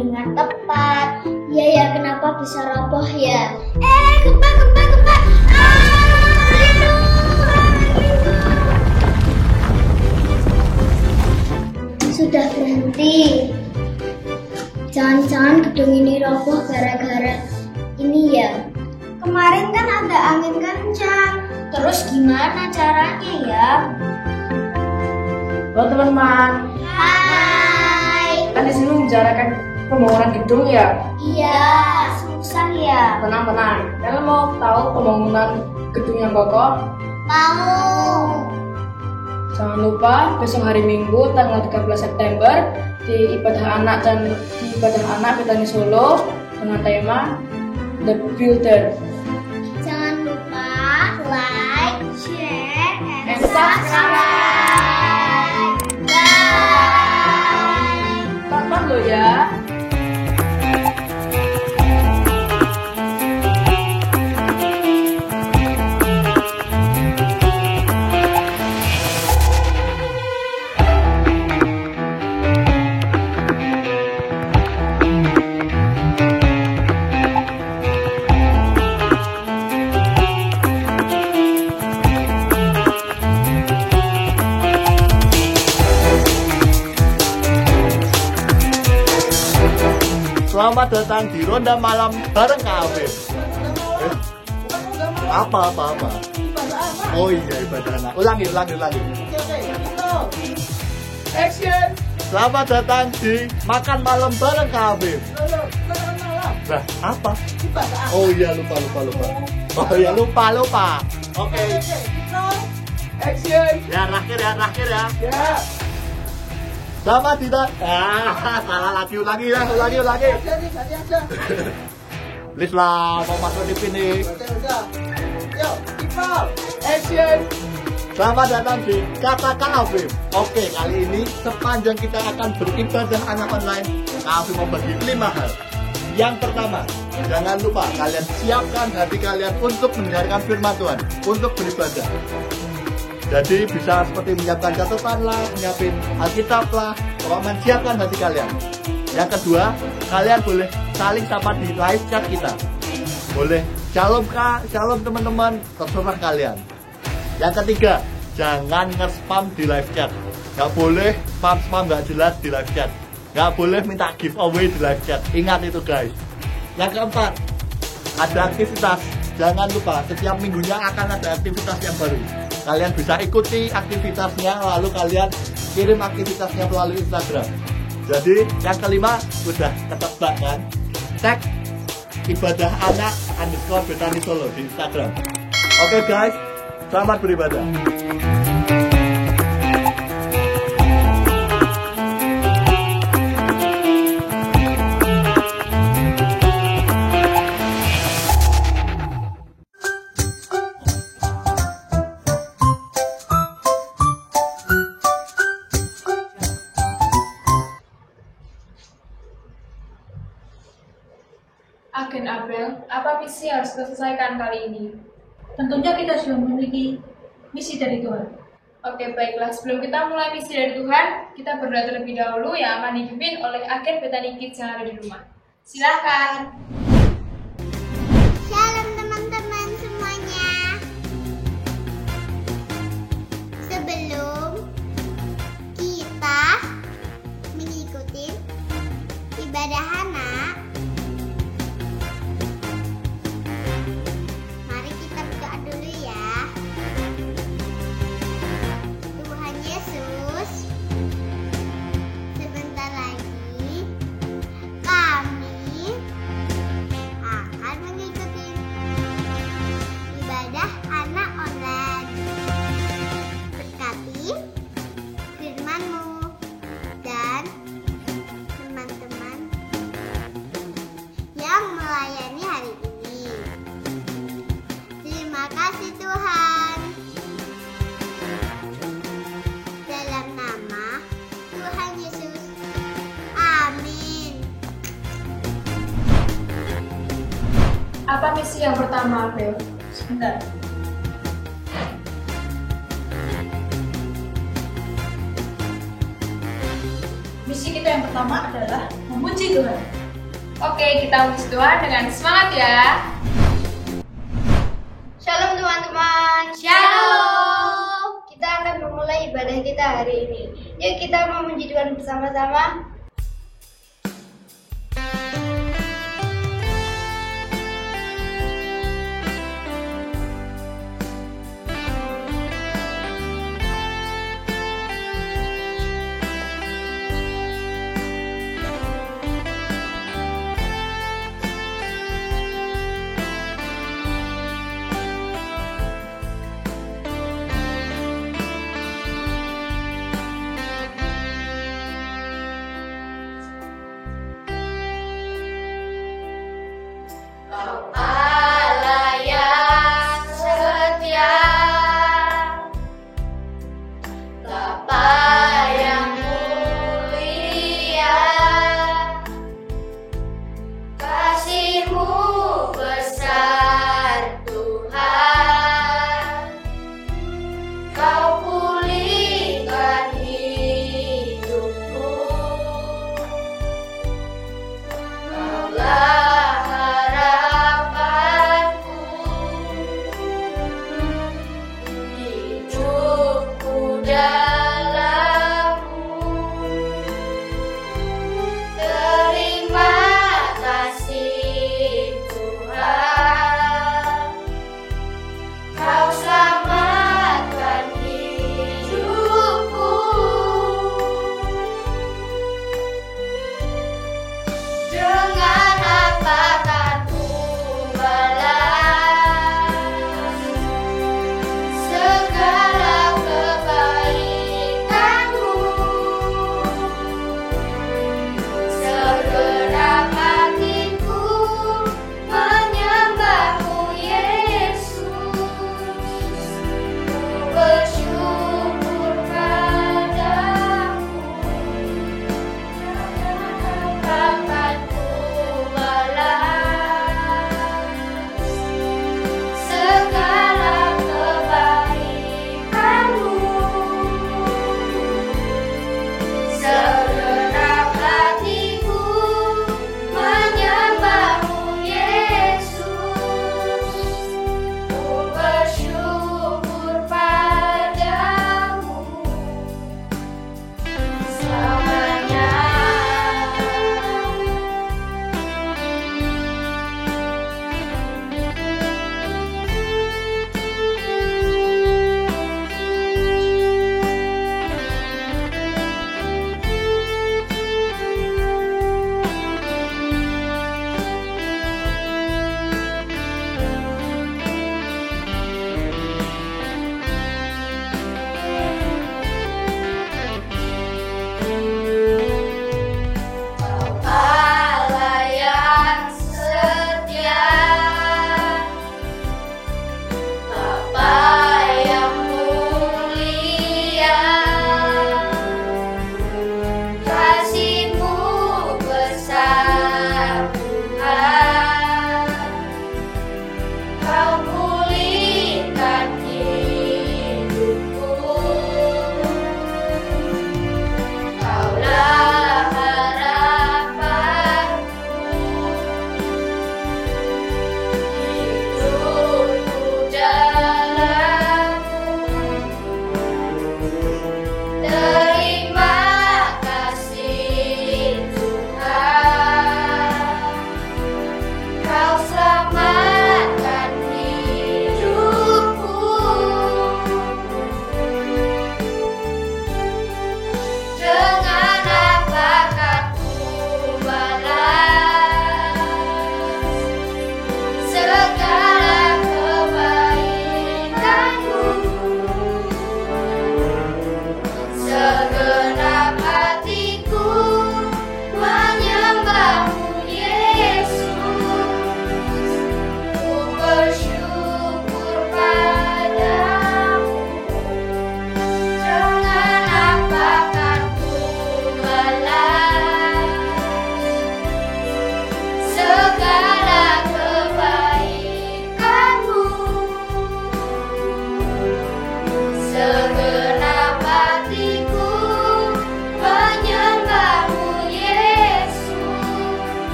dengan tepat. Iya ya, kenapa bisa roboh ya? Gempa, gempa, gempa! Sudah berhenti. Jangan-jangan gedung ini roboh gara-gara ini ya. Kemarin kan ada angin kencang. Terus gimana caranya ya? Halo teman-teman. Hai. Kan di sini membicarakan pembangunan gedung ya. Iya, susah ya. Tenang-tenang. Kalian mau tahu pembangunan gedung yang kokoh? Mau. Jangan lupa besok hari Minggu tanggal 13 September di ibadah anak Betani Solo dengan tema The Builder. Jangan lupa like, share, and And subscribe. Bye. Tonton lo ya. Selamat datang di Ronda Malam bareng Kak Afif. Apa? Oh iya, ibadah anak. Ulangi. Action. Selamat datang di Makan Malam bareng Kak Afif. Nah, apa? Oh iya, lupa. Oh iya, lupa. Oke. Action. Ya, terakhir ya. Ya. Selamat tidak. Salah lagi. Ulangi. Please lah, mau masuk di sini. Action. Selamat datang di Katakan Afif. Oke, kali ini sepanjang kita akan beribadah anak online, Kak Afif membagi 5 hal. Yang pertama, jangan lupa kalian siapkan hati kalian untuk mendengarkan firman Tuhan, untuk beribadah. Jadi bisa seperti menyiapkan catatan lah, menyiapin Alkitab lah, pokoknya siapkan hati kalian. Yang kedua, kalian boleh saling sapa di live chat kita. Boleh shalom kak, shalom teman-teman, terserah kalian. Yang ketiga, jangan nge-spam di live chat. Gak boleh spam gak jelas di live chat. Gak boleh minta giveaway di live chat. Ingat itu guys. Yang keempat, ada aktivitas. Jangan lupa setiap minggunya akan ada aktivitas yang baru. Kalian bisa ikuti aktivitasnya, lalu kalian kirim aktivitasnya melalui Instagram. Jadi yang kelima udah ketebak kan? Tag ibadah anak _Betani Solo di Instagram. Oke guys, selamat beribadah. Agen Abel, apa misi yang harus kita selesaikan kali ini? Tentunya kita sudah memiliki misi dari Tuhan. Oke, baiklah. Sebelum kita mulai misi dari Tuhan, kita berdoa terlebih dahulu yang akan dipimpin oleh agen Betani Kids yang ada di rumah. Silakan. Shalom teman-teman semuanya. Sebelum kita mengikuti ibadah anak, mari kita berdoa dulu ya. Tuhan Yesus, sebentar lagi kami akan mengikuti ibadah anak online. Berkati firman-Mu dan teman-teman yang melayani hari ini. Terima kasih Tuhan. Dalam nama Tuhan Yesus. Amin. Apa misi yang pertama, Abel? Sebentar. Misi kita yang pertama adalah memuji Tuhan. Oke, kita memuji Tuhan dengan semangat ya. Shalom teman-teman. Shalom. Kita akan memulai ibadah kita hari ini. Yuk kita memuji Tuhan bersama-sama.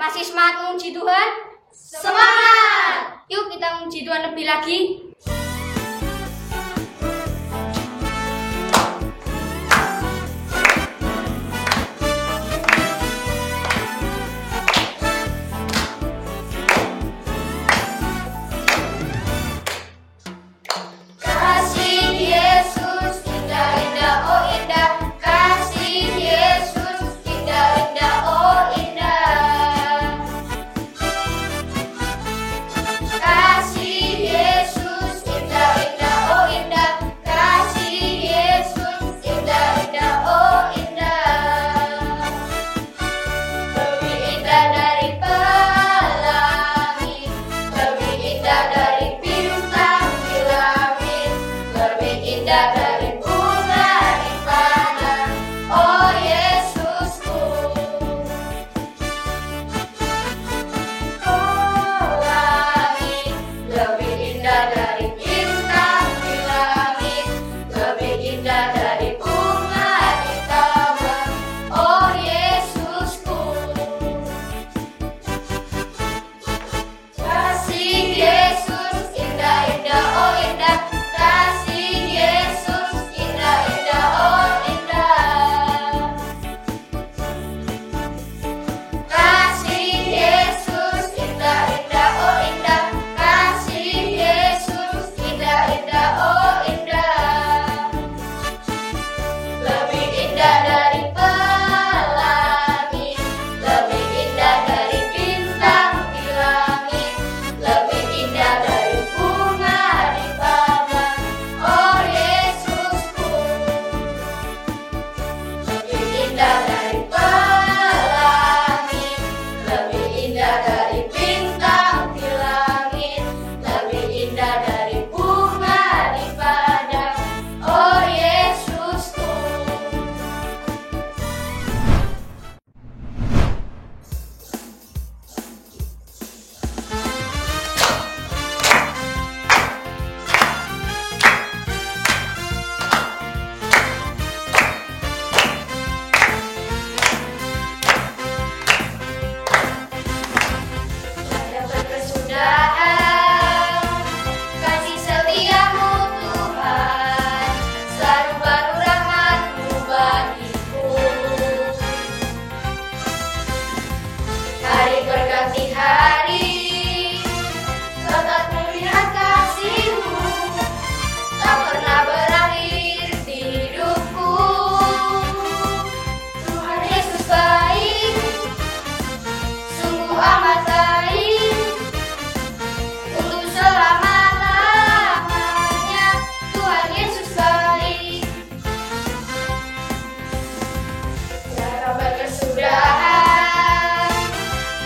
Masih semangat menguji Tuhan? Semangat! Yuk kita menguji Tuhan lebih lagi.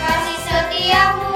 Kasih setiamu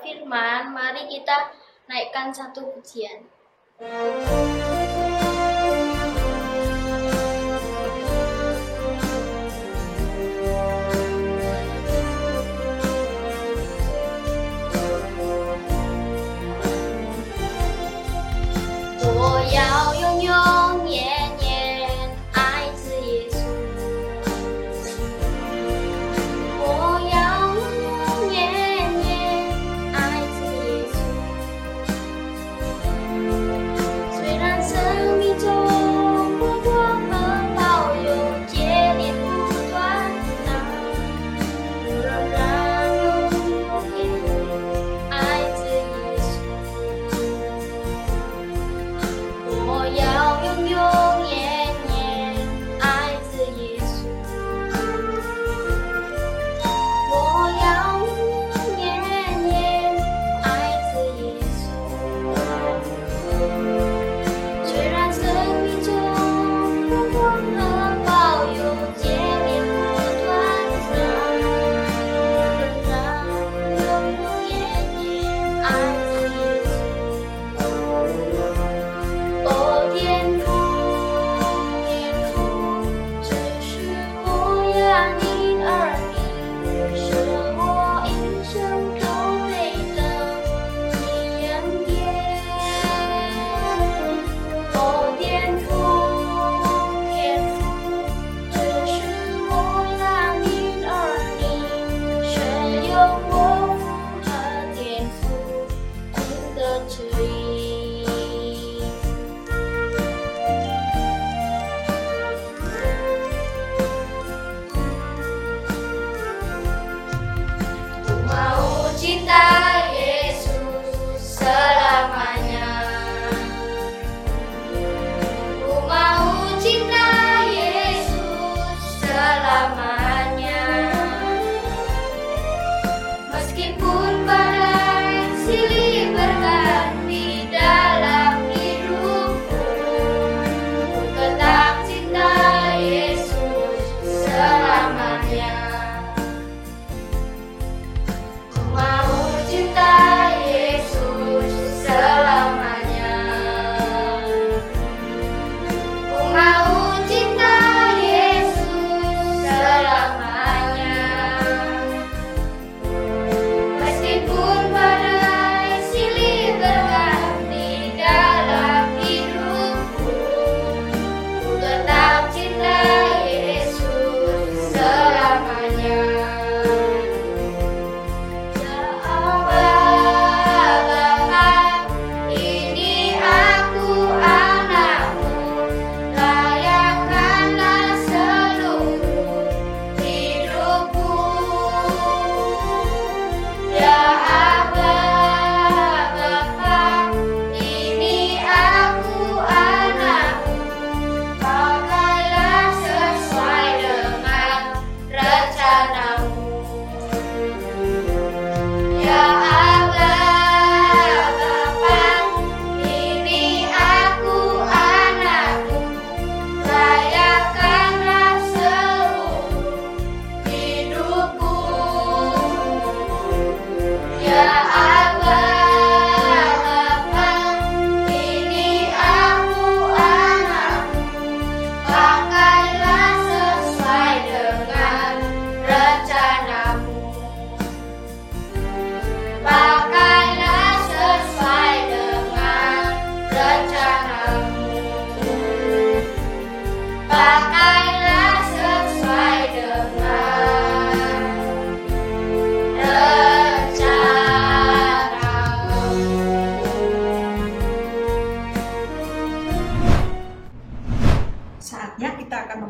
firman, mari kita naikkan satu pujian.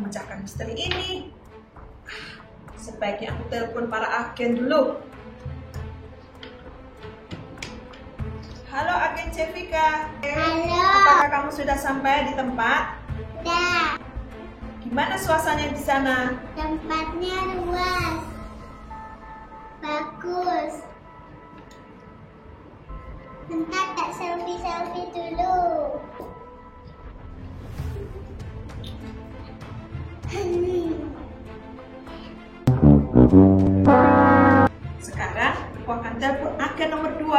memecahkan misteri ini. Sebaiknya aku telepon para agen dulu. Halo agen Cevika. Halo. Apakah kamu sudah sampai di tempat? Sudah. Gimana suasananya di sana? Tempatnya luas. Bagus. Bentar tak selfie-selfie dulu. Sekarang Aku akan telepon agen nomor 2.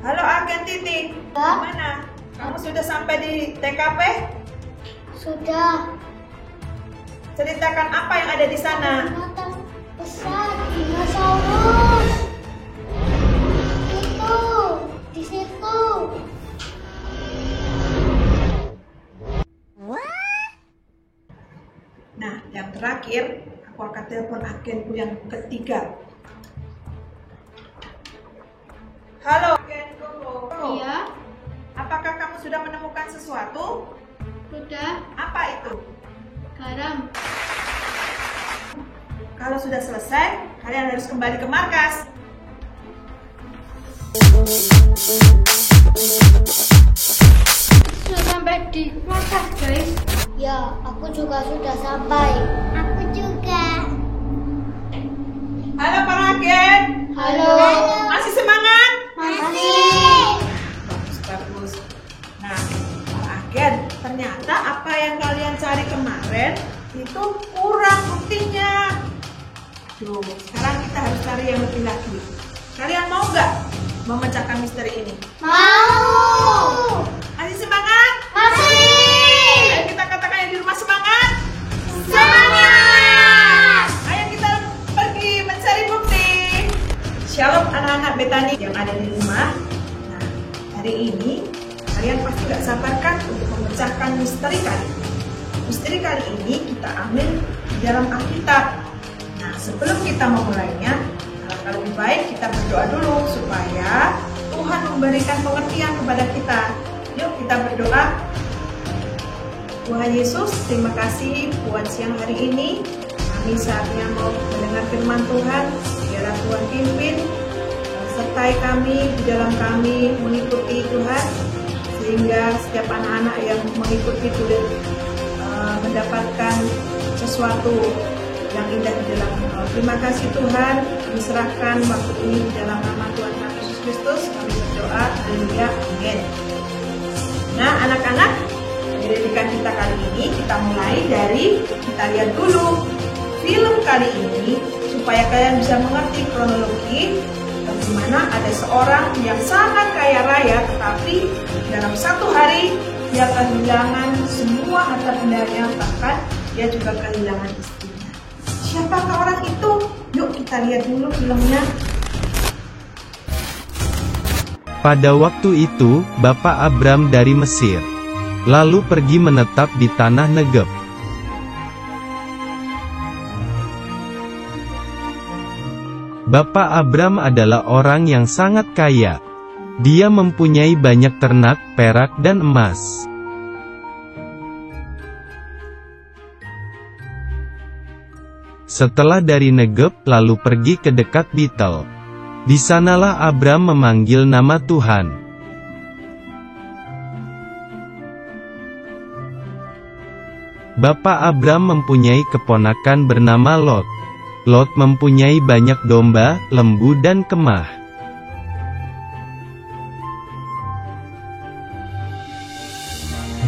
Halo agen Titi, mana? Kamu sudah sampai di TKP? Sudah. Ceritakan apa yang ada di sana. Binatang besar, dinosaurus. Itu, di situ. Nah, yang terakhir, aku akan telepon agenku yang ketiga. Halo, agen Koko. Iya, Apakah kamu sudah menemukan sesuatu? sudah. Apa itu? Garam. Kalau sudah selesai, kalian harus kembali ke markas. Sudah sampai di markas, guys. Ya, aku juga sudah sampai. Aku juga. Halo para agen. Halo. Masih semangat? Masih. Bagus. Nah, para agen, ternyata apa yang kalian cari kemarin itu kurang buktinya. Duh, sekarang kita harus cari yang lebih lagi. Kalian mau nggak memecahkan misteri ini? Mau. Masih semangat? Masih. Ayo kita katakan yang di rumah semangat. Semangat. Ayo kita pergi mencari bukti. Shalom anak-anak Betani yang ada di rumah. Nah, hari ini kalian pasti gak sabar kan untuk memecahkan misteri kali ini. Misteri kali ini kita ambil di dalam Alkitab. Nah, sebelum kita memulainya, alangkah lebih baik kita berdoa dulu supaya Tuhan memberikan pengertian kepada kita. Yuk kita berdoa. Tuhan Yesus, terima kasih buat siang hari ini. Kami saatnya mau mendengar firman Tuhan. Biarlah Tuhan pimpin, sertai kami di dalam kami mengikuti Tuhan, sehingga setiap anak-anak yang mengikuti boleh mendapatkan sesuatu yang indah di dalam Engkau. Terima kasih Tuhan, kami serahkan waktu ini di dalam nama Tuhan Yesus Kristus. Kami berdoa, haleluya, amin. Nah anak-anak, pendidikan kita kali ini kita mulai dari, kita lihat dulu film kali ini supaya kalian bisa mengerti kronologi bagaimana ada seorang yang sangat kaya raya, tetapi dalam satu hari dia kehilangan semua harta bendanya, bahkan dia juga kehilangan istrinya. Siapakah orang itu? Yuk kita lihat dulu filmnya. Pada waktu itu, Bapak Abram dari Mesir lalu pergi menetap di tanah Negeb. Bapak Abram adalah orang yang sangat kaya. Dia mempunyai banyak ternak, perak dan emas. Setelah dari Negeb, lalu pergi ke dekat Betel. Di sanalah Abram memanggil nama Tuhan. Bapak Abram mempunyai keponakan bernama Lot. Lot mempunyai banyak domba, lembu dan kemah.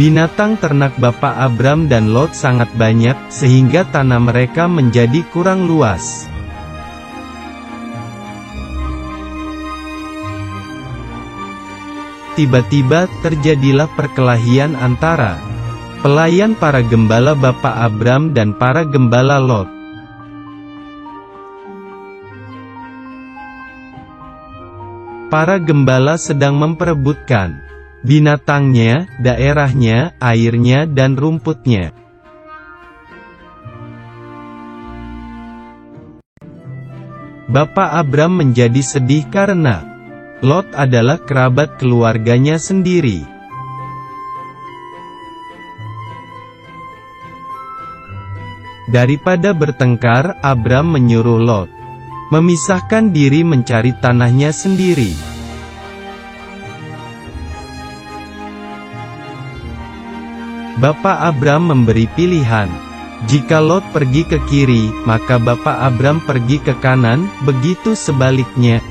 Binatang ternak Bapak Abram dan Lot sangat banyak, sehingga tanah mereka menjadi kurang luas. Tiba-tiba terjadilah perkelahian antara pelayan para gembala Bapak Abram dan para gembala Lot. Para gembala sedang memperebutkan binatangnya, daerahnya, airnya dan rumputnya. Bapak Abram menjadi sedih karena Lot adalah kerabat keluarganya sendiri. Daripada bertengkar, Abram menyuruh Lot memisahkan diri mencari tanahnya sendiri. Bapak Abram memberi pilihan. Jika Lot pergi ke kiri, maka Bapak Abram pergi ke kanan, begitu sebaliknya.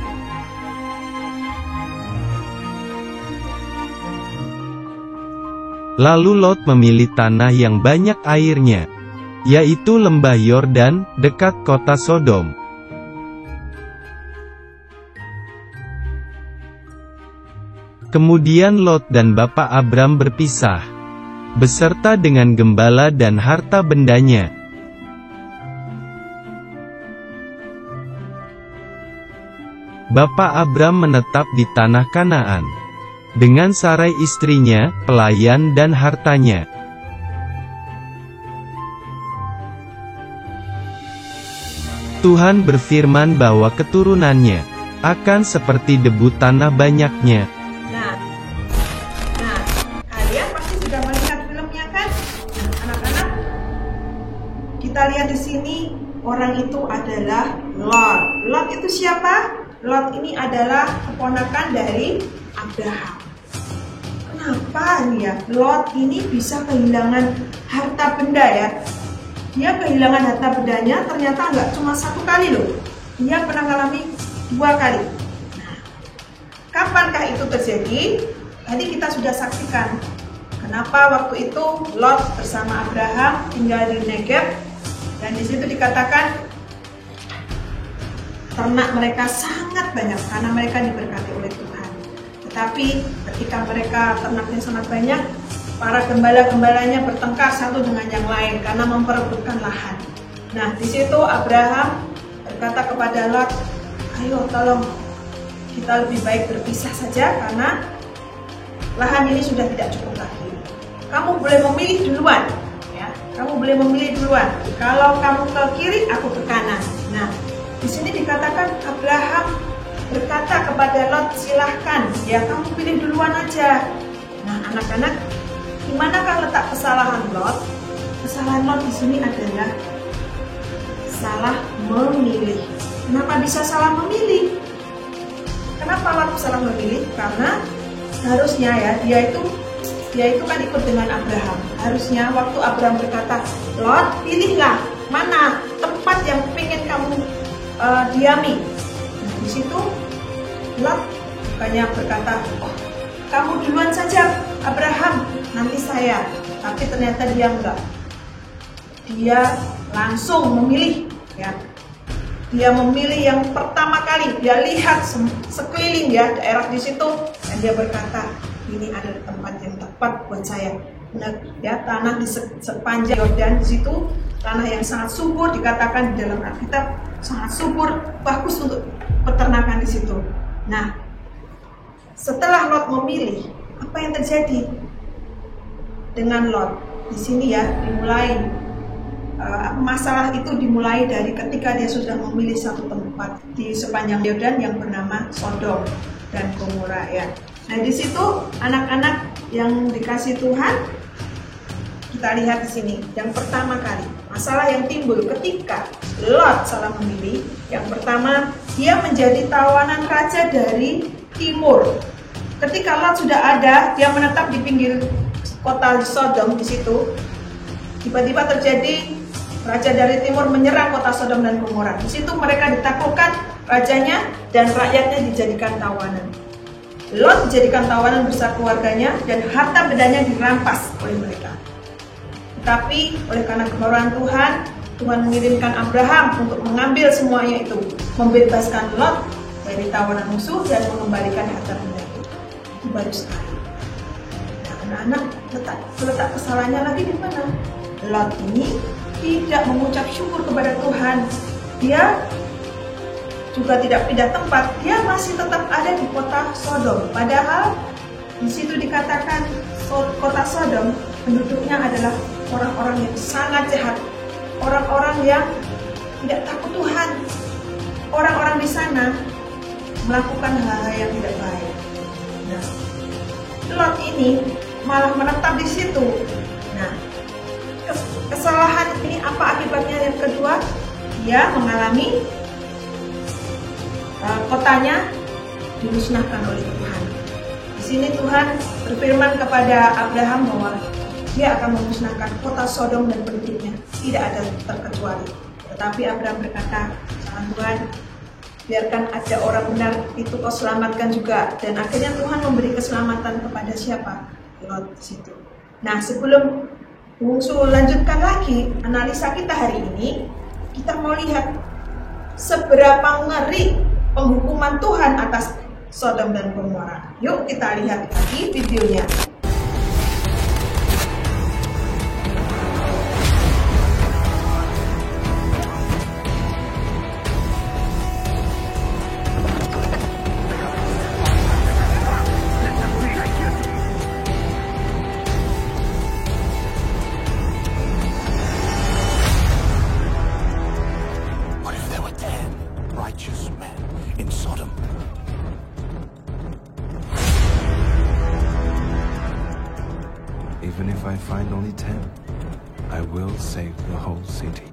Lalu Lot memilih tanah yang banyak airnya, yaitu lembah Yordan, dekat kota Sodom. Kemudian Lot dan Bapak Abram berpisah, beserta dengan gembala dan harta bendanya. Bapak Abram menetap di tanah Kanaan, dengan Sarai istrinya, pelayan dan hartanya. Tuhan berfirman bahwa keturunannya akan seperti debu tanah banyaknya. Nah, kalian pasti sudah melihat filmnya kan? Nah, anak-anak, kita lihat di sini orang itu adalah Lot. Lot itu siapa? Lot ini adalah keponakan dari Abraham. Kenapa nih ya? Lot ini bisa kehilangan harta benda ya? Dia kehilangan harta bendanya ternyata nggak cuma satu kali loh. Dia pernah mengalami 2 kali. Nah, kapankah itu terjadi? Tadi kita sudah saksikan kenapa waktu itu Lot bersama Abraham tinggal di Negeb, dan di situ dikatakan ternak mereka sangat banyak karena mereka diberkati oleh Tuhan. Tetapi ketika mereka ternaknya sangat banyak, para gembala-gembalanya bertengkar satu dengan yang lain karena memperebutkan lahan. Nah, di situ Abraham berkata kepada Lot, ayo tolong kita lebih baik berpisah saja karena lahan ini sudah tidak cukup lagi. Kamu boleh memilih duluan, ya. Kamu boleh memilih duluan. Kalau kamu ke kiri, aku ke kanan. Nah, di sini dikatakan Abraham berkata kepada Lot, silahkan, ya kamu pilih duluan aja. Nah, anak-anak, di manakah letak kesalahan Lot? Kesalahan Lot di sini adalah salah memilih. Kenapa bisa salah memilih? Kenapa Lot salah memilih? Karena harusnya ya dia itu kan ikut dengan Abraham. Harusnya waktu Abraham berkata, Lot pilihlah mana tempat yang pengen kamu diami. Nah, di situ Lot bukannya berkata, oh, kamu duluan saja Abraham, nanti saya. Tapi ternyata dia enggak. Dia langsung memilih, ya. Dia memilih yang pertama kali. Dia lihat sekeliling ya daerah di situ, dan dia berkata, ini adalah tempat yang tepat buat saya. Nah, ya, tanah di sepanjang Yordan di situ, tanah yang sangat subur, dikatakan di dalam Alkitab sangat subur, bagus untuk peternakan di situ. Nah, setelah Lot memilih, apa yang terjadi dengan Lot? Di sini ya dimulai masalah itu dimulai dari ketika dia sudah memilih satu tempat di sepanjang Yordan yang bernama Sodom dan Gomora ya. Nah, di situ anak-anak yang dikasih Tuhan, kita lihat di sini yang pertama kali masalah yang timbul ketika Lot salah memilih. Yang pertama, dia menjadi tawanan raja dari timur. Ketika Lot sudah ada, dia menetap di pinggir kota Sodom di situ. Tiba-tiba terjadi raja dari timur menyerang kota Sodom dan Gomora. Di situ mereka ditaklukkan rajanya dan rakyatnya dijadikan tawanan. Lot dijadikan tawanan bersama keluarganya dan harta bendanya dirampas oleh mereka. Tetapi oleh karena kemurahan Tuhan, Tuhan mengirimkan Abraham untuk mengambil semuanya itu, membebaskan Lot dari tawanan musuh dan mengembalikan harta benda itu. Itu baru sekali. Nah, anak-anak, letak kesalahannya lagi di mana? Lot ini tidak mengucap syukur kepada Tuhan. Dia juga tidak pindah tempat. Dia masih tetap ada di kota Sodom. Padahal di situ dikatakan kota Sodom penduduknya adalah orang-orang yang sangat jahat, orang-orang yang tidak takut Tuhan. Orang-orang di sana melakukan hal-hal yang tidak baik. Nah, Lot ini malah menetap di situ. Nah, kesalahan ini apa akibatnya? Yang kedua, dia mengalami kotanya dimusnahkan oleh Tuhan. Di sini Tuhan berfirman kepada Abraham bahwa dia akan memusnahkan kota Sodom dan penduduknya, tidak ada terkecuali. Tetapi Abraham berkata, jangan Tuhan, biarkan ada orang benar itu kau selamatkan juga. Dan akhirnya Tuhan memberi keselamatan kepada siapa? Lot di situ. Nah, sebelum Bungsu lanjutkan lagi analisa kita hari ini, kita mau lihat seberapa ngeri penghukuman Tuhan atas Sodom dan Gomora. Yuk kita lihat lagi videonya. Righteous men in Sodom. Even if I find only 10, I will save the whole city.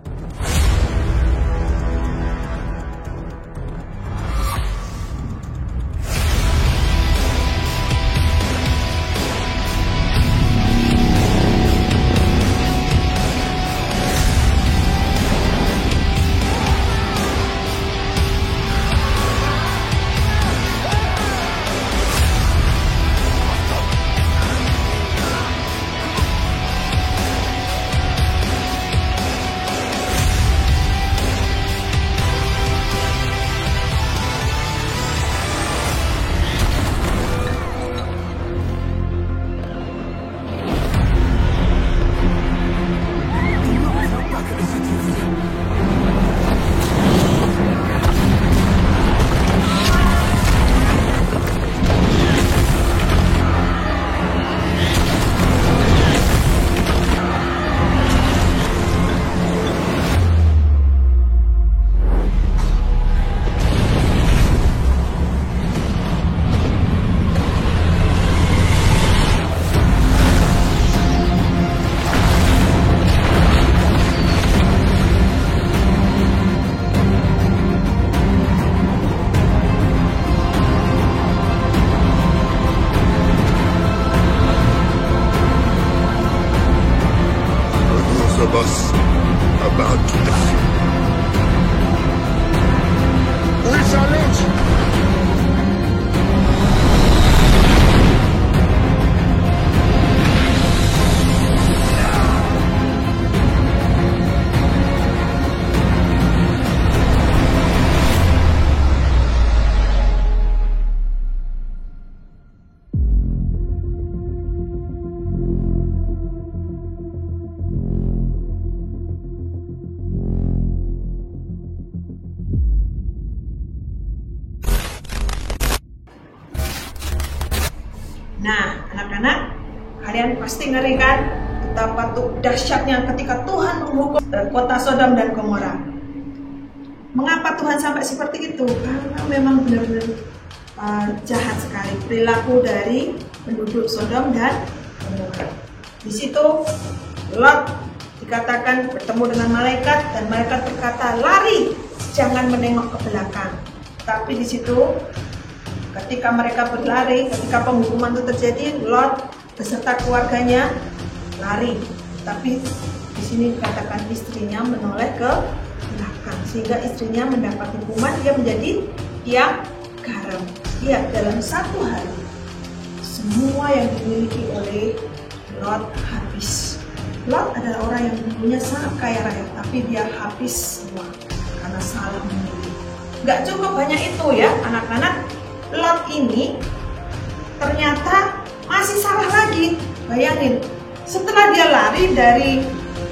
Of us about to die. We salute! Nah, anak-anak, kalian pasti ngeri kan betapa dahsyatnya ketika Tuhan menghukum kota Sodom dan Gomora. Mengapa Tuhan sampai seperti itu? Karena memang benar-benar jahat sekali perilaku dari penduduk Sodom dan Gomora. Di situ Lot dikatakan bertemu dengan malaikat dan malaikat berkata, "Lari, jangan menengok ke belakang." Tapi di situ ketika mereka berlari, ketika penghukuman itu terjadi, Lot beserta keluarganya lari. Tapi di sini dikatakan istrinya menoleh ke belakang, sehingga istrinya mendapat hukuman, dia menjadi tiang garam. Lihat, dalam satu hari semua yang dimiliki oleh Lot habis. Lot adalah orang yang dulunya sangat kaya raya, tapi dia habis semua karena salah memilih. Gak cukup hanya itu ya anak-anak, Lot ini ternyata masih salah lagi. Bayangin, setelah dia lari dari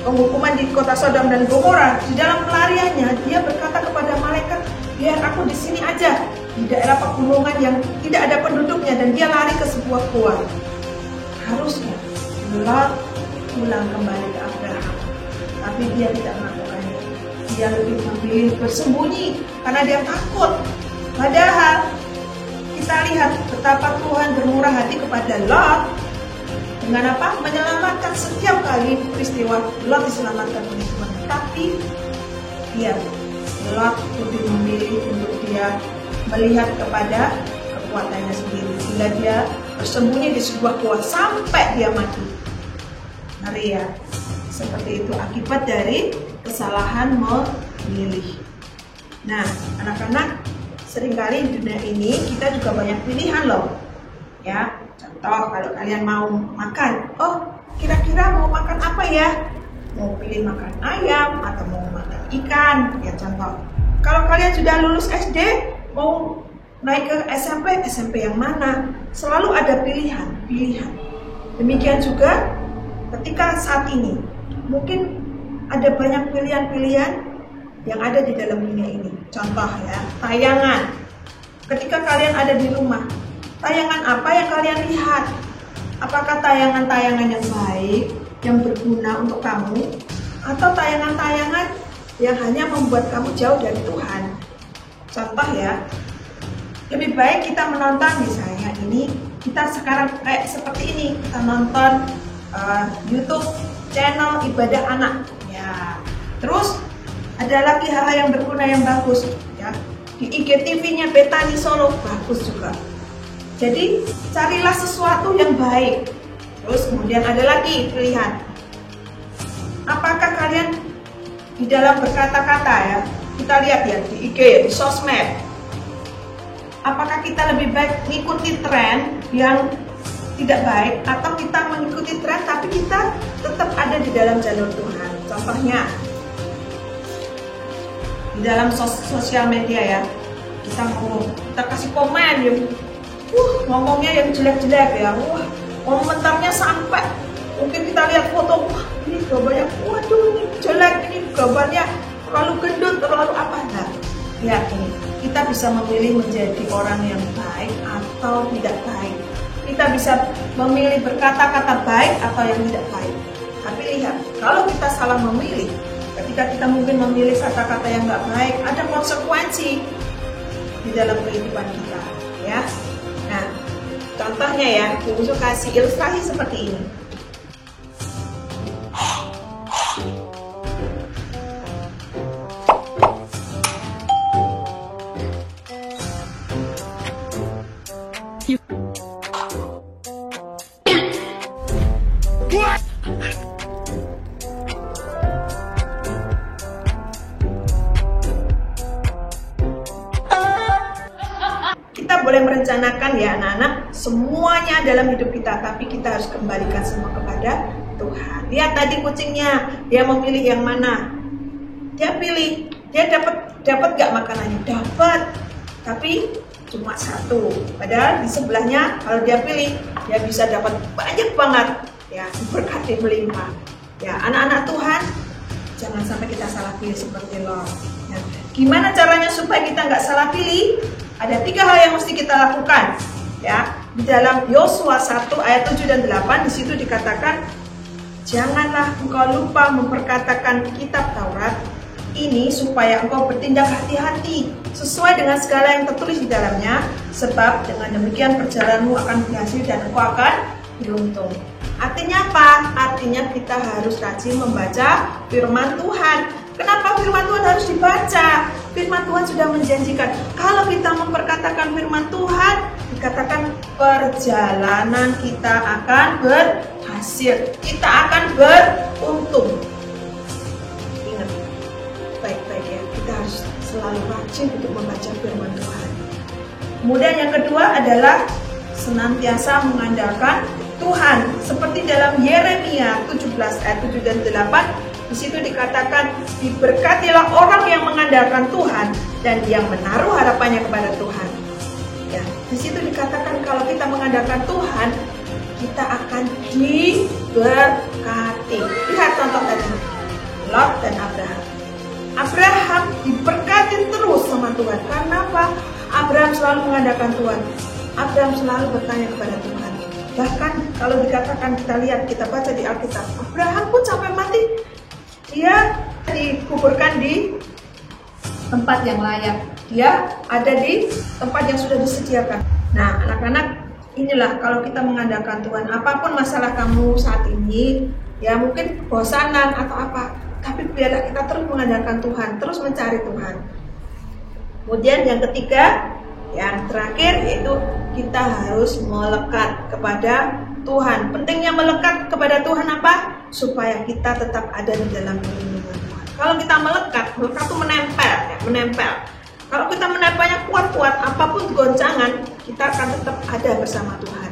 penghukuman di kota Sodom dan Gomora, di dalam pelariannya dia berkata kepada malaikat, "Biar aku di sini aja, di daerah pegunungan yang tidak ada penduduknya," dan dia lari ke sebuah gua. Harusnya Lot pulang kembali ke Abraham, tapi dia tidak melakukannya. Dia lebih memilih bersembunyi karena dia takut. Padahal kita lihat betapa Tuhan bermurah hati kepada Lot dengan apa? Menyelamatkan setiap kali peristiwa Lot diselamatkan oleh Tuhan. Tapi dia Lot lebih memilih untuk dia melihat kepada kekuatannya sendiri, sehingga dia bersembunyi di sebuah gua sampai dia mati. Ngeri ya, seperti itu akibat dari kesalahan memilih. Nah, anak-anak, seringkali di dunia ini kita juga banyak pilihan loh. Ya, contoh kalau kalian mau makan, oh kira-kira mau makan apa ya? Mau pilih makan ayam atau mau makan ikan? Ya contoh. Kalau kalian sudah lulus SD, mau naik ke SMP yang mana? Selalu ada pilihan. Demikian juga ketika saat ini, mungkin ada banyak pilihan-pilihan yang ada di dalam dunia ini. Contoh ya, tayangan. Ketika kalian ada di rumah, tayangan apa yang kalian lihat? Apakah tayangan-tayangan yang baik, yang berguna untuk kamu, atau tayangan-tayangan yang hanya membuat kamu jauh dari Tuhan? Contoh ya, lebih baik kita menonton, misalnya ini, kita sekarang kayak seperti ini, kita nonton YouTube channel ibadah anak ya. Terus ada lagi hal-hal yang berguna yang bagus ya. Di IGTV-nya Betani Solo bagus juga. Jadi carilah sesuatu yang baik. Terus kemudian ada lagi pilihan. Apakah kalian di dalam berkata-kata ya, kita lihat ya di IG, di sosmed, apakah kita lebih baik mengikuti tren yang tidak baik, atau kita mengikuti tren tapi kita tetap ada di dalam jalur Tuhan? Contohnya di dalam sosial media ya, kita ngomong, kita kasih komen yang ngomongnya yang jelek-jelek ya, komentarnya sampai mungkin kita lihat foto, ini gambarnya, waduh ini jelek, ini gambarnya terlalu gendut, terlalu apa, nah lihat ini, kita bisa memilih menjadi orang yang baik atau tidak baik. Kita bisa memilih berkata-kata baik atau yang tidak baik. Tapi lihat, kalau kita salah memilih, ketika kita mungkin memilih kata-kata yang nggak baik, ada konsekuensi di dalam kehidupan kita ya. Nah, contohnya ya, Ibu kasih ilustrasi seperti ini. Kita boleh merencanakan ya anak-anak, semuanya dalam hidup kita, tapi kita harus kembalikan semua kepada Tuhan. Lihat tadi kucingnya, dia memilih yang mana? Dia pilih, dia dapat gak makanannya? Dapat, tapi cuma satu. Padahal di sebelahnya kalau dia pilih, dia bisa dapat banyak banget ya, berkati melimpah. Ya, anak-anak Tuhan, jangan sampai kita salah pilih seperti Lot. Ya. Gimana caranya supaya kita nggak salah pilih? Ada 3 hal yang mesti kita lakukan. Ya, di dalam Yosua 1 ayat 7 dan 8 di situ dikatakan, janganlah engkau lupa memperkatakan kitab Taurat ini supaya engkau bertindak hati-hati sesuai dengan segala yang tertulis di dalamnya, sebab dengan demikian perjalananmu akan berhasil dan engkau akan beruntung. Artinya apa? Artinya kita harus rajin membaca firman Tuhan. Kenapa firman Tuhan harus dibaca? Firman Tuhan sudah menjanjikan, kalau kita memperkatakan firman Tuhan, dikatakan perjalanan kita akan berhasil, kita akan beruntung. Ingat, baik-baik ya, kita harus selalu rajin untuk membaca firman Tuhan. Kemudian yang kedua adalah senantiasa mengandalkan Tuhan. Seperti dalam Yeremia 17 ayat 7 dan 8, di situ dikatakan, diberkatilah orang yang mengandalkan Tuhan dan yang menaruh harapannya kepada Tuhan. Ya, di situ dikatakan kalau kita mengandalkan Tuhan, kita akan diberkati. Lihat contoh tadi, Lot dan Abraham. Abraham diberkati terus sama Tuhan. Karena apa? Abraham selalu mengandalkan Tuhan. Abraham selalu bertanya kepada Tuhan. Bahkan kalau dikatakan, kita lihat, kita baca di Alkitab, Abraham pun sampai mati, dia dikuburkan di tempat yang layak. Dia ada di tempat yang sudah disediakan. Nah, anak-anak, inilah kalau kita mengandalkan Tuhan, apapun masalah kamu saat ini, ya mungkin bosanan atau apa, tapi biarlah kita terus mengandalkan Tuhan, terus mencari Tuhan. Kemudian yang ketiga, yang terakhir, yaitu kita harus melekat kepada Tuhan. Pentingnya melekat kepada Tuhan apa? Supaya kita tetap ada di dalam perlindungan Tuhan. Kalau kita melekat itu menempel, ya, menempel. Kalau kita menempelnya kuat-kuat, apapun goncangan, kita akan tetap ada bersama Tuhan.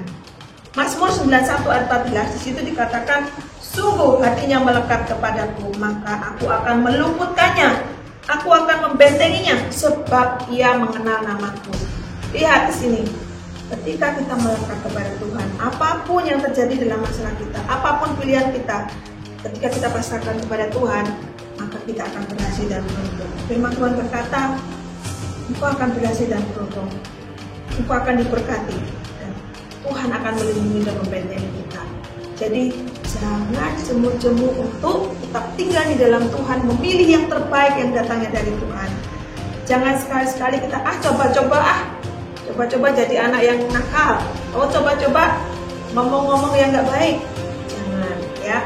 Mazmur 91 ayat 14 di situ dikatakan, sungguh hatinya melekat kepadaku, maka aku akan meluputkannya, aku akan membentenginya, sebab ia mengenal namaku. Lihat di sini. Ketika kita melekat kepada Tuhan, apapun yang terjadi dalam masalah kita, apapun pilihan kita, ketika kita pasrahkan kepada Tuhan, maka kita akan berhasil dan beruntung. Firman Tuhan berkata, engkau akan berhasil dan beruntung. Engkau akan diberkati. Dan Tuhan akan melindungi dan membentengi kita. Jadi, jangan jemu-jemu untuk tetap tinggal di dalam Tuhan, memilih yang terbaik yang datangnya dari Tuhan. Jangan sekali-sekali kita, coba-coba jadi anak yang nakal. Coba-coba ngomong-ngomong yang gak baik. Jangan, ya.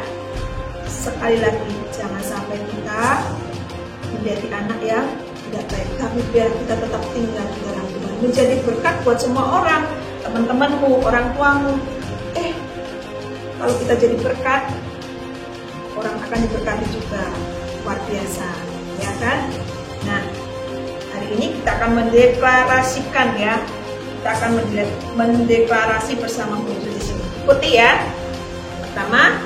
Sekali lagi, jangan sampai kita menjadi anak yang tidak baik. Tapi biar kita tetap tinggal di dalam Tuhan, menjadi berkat buat semua orang, teman-temanmu, orang tuamu. Kalau kita jadi berkat, orang akan diberkati juga. Luar biasa, ya kan? Nah, hari ini kita akan mendeklarasikan, ya. Kita akan mendeklarasi bersama Bu di sini. Ikuti ya. Pertama,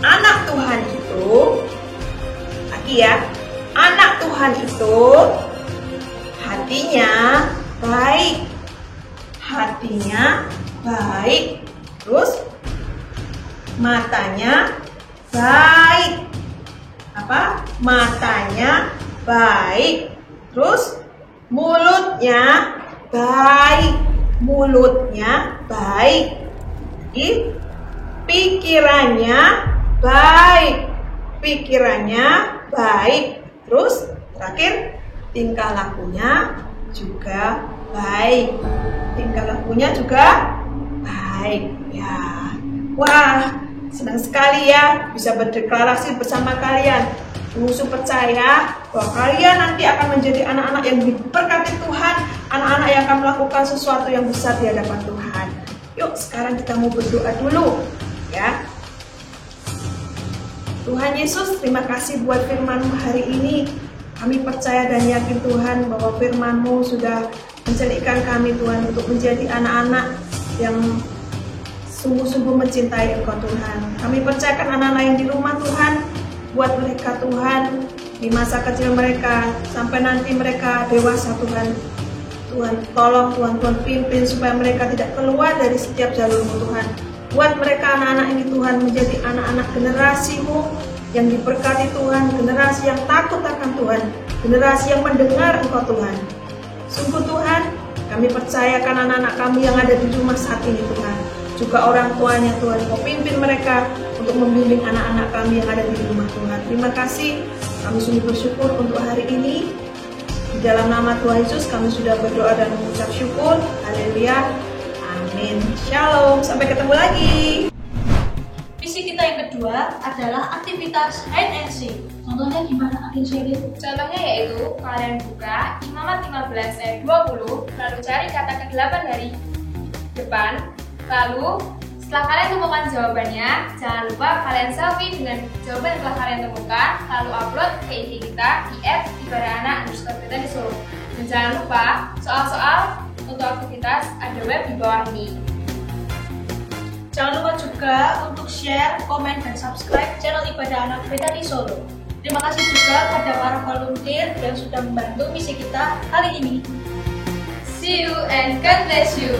anak Tuhan itu, lagi ya, anak Tuhan itu hatinya baik, terus matanya baik, matanya baik, terus mulutnya baik, pikirannya baik, terus terakhir tingkah lakunya juga baik, ya. Wah, senang sekali ya bisa berdeklarasi bersama kalian. Musuh percaya bahwa kalian nanti akan menjadi anak-anak yang diberkati Tuhan, anak-anak yang akan melakukan sesuatu yang besar di hadapan Tuhan. Yuk, sekarang kita mau berdoa dulu, ya. Tuhan Yesus, terima kasih buat firman-Mu hari ini. Kami percaya dan yakin Tuhan bahwa firman-Mu sudah menjadikan kami Tuhan untuk menjadi anak-anak yang sungguh-sungguh mencintai Engkau Tuhan. Kami percayakan anak-anak yang di rumah Tuhan, buat mereka Tuhan, di masa kecil mereka, sampai nanti mereka dewasa Tuhan. Tuhan tolong Tuhan pimpin supaya mereka tidak keluar dari setiap jalur-Mu Tuhan. Buat mereka anak-anak ini Tuhan menjadi anak-anak generasi-Mu yang diberkati Tuhan, generasi yang takut akan Tuhan, generasi yang mendengar Engkau Tuhan. Sungguh Tuhan, kami percayakan anak-anak kami yang ada di rumah saat ini Tuhan, juga orang tuanya Tuhan, Kau pimpin mereka untuk membimbing anak-anak kami yang ada di rumah Tuhan. Terima kasih, kami sungguh bersyukur untuk hari ini. Di dalam nama Tuhan Yesus kami sudah berdoa dan mengucap syukur. Haleluya, amin. Shalom, sampai ketemu lagi. Misi kita yang kedua adalah aktivitas hide and seek. Contohnya gimana Akin Shelly? Contohnya yaitu kalian buka Imamat 15 ayat 20, lalu cari kata ke-8 dari depan, lalu setelah kalian temukan jawabannya, jangan lupa kalian selfie dengan jawaban yang telah kalian temukan, lalu upload ke IG kita di @ibadahana_betani_solo. Dan jangan lupa soal-soal untuk aktivitas ada web di bawah ini. Jangan lupa juga untuk share, komen, dan subscribe channel Ibadah Anak Betani Solo. Terima kasih juga pada para volunteer yang sudah membantu misi kita kali ini. See you and God bless you.